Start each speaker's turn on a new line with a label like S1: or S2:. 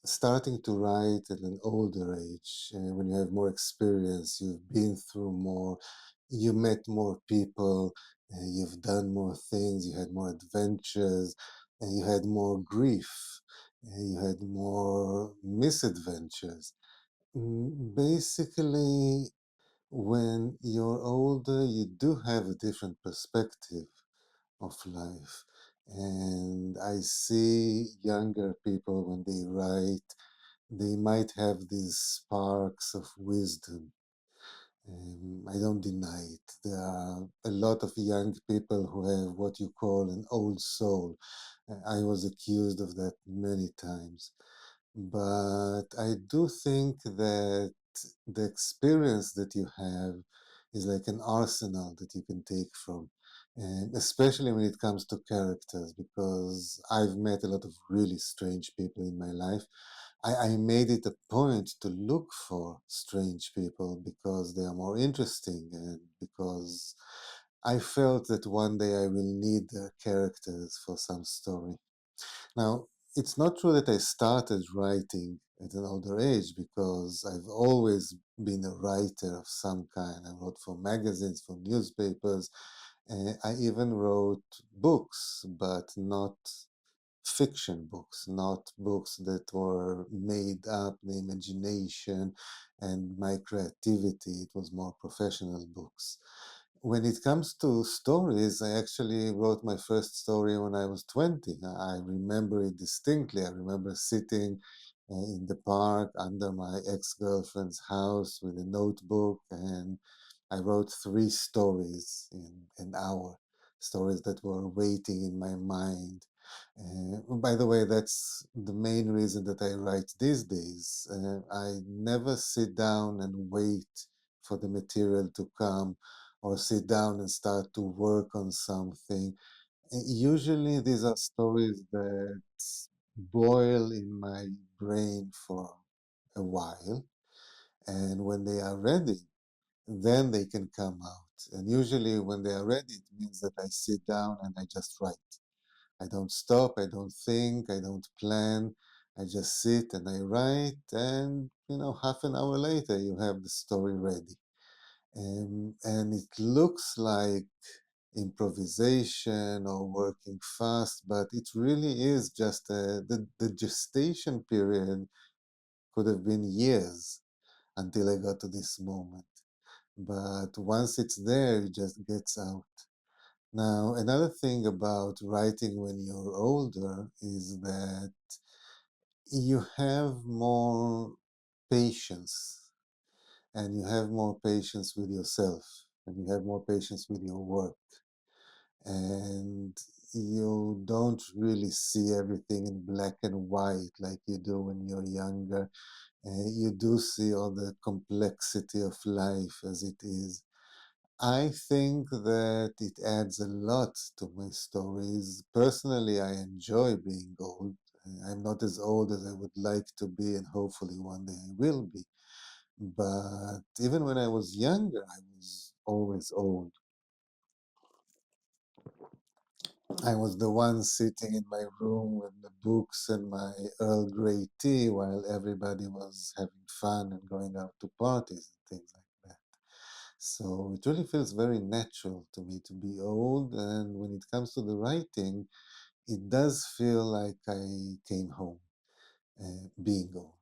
S1: starting to write at an older age, when you have more experience, you've been through more, you met more people, you've done more things, you had more adventures, and you had more grief, you had more misadventures. Basically, when you're older, you do have a different perspective of life. And I see younger people when they write, they might have these sparks of wisdom. I don't deny it. There are a lot of young people who have what you call an old soul. I was accused of that many times. But I do think that the experience that you have is like an arsenal that you can take from, and especially when it comes to characters, because I've met a lot of really strange people in my life. I made it a point to look for strange people because they are more interesting and because I felt that one day I will need their characters for some story. Now, it's not true that I started writing at an older age because I've always been a writer of some kind. I wrote for magazines, for newspapers. I even wrote books, but not fiction books, not books that were made up, the imagination and my creativity. It was more professional books. When it comes to stories, I actually wrote my first story when I was 20. I remember it distinctly. I remember sitting in the park under my ex-girlfriend's house with a notebook, and I wrote 3 stories in an hour, stories that were waiting in my mind. By the way, that's the main reason that I write these days. I never sit down and wait for the material to come or sit down and start to work on something. Usually, these are stories that boil in my brain for a while, and when they are ready, then they can come out. And usually, when they are ready, it means that I sit down and I just write. I don't stop, I don't think, I don't plan. I just sit and I write, and half an hour later, you have the story ready. And it looks like improvisation or working fast, but it really is just the gestation period could have been years until I got to this moment. But once it's there, it just gets out. Now, another thing about writing when you're older is that you have more patience, and you have more patience with yourself, and you have more patience with your work, and you don't really see everything in black and white like you do when you're younger. You do see all the complexity of life as it is. I think that it adds a lot to my stories. Personally, I enjoy being old. I'm not as old as I would like to be, and hopefully one day I will be. But even when I was younger, I was always old. I was the one sitting in my room with the books and my Earl Grey tea while everybody was having fun and going out to parties and things like that. So it really feels very natural to me to be old. And when it comes to the writing, it does feel like I came home being old.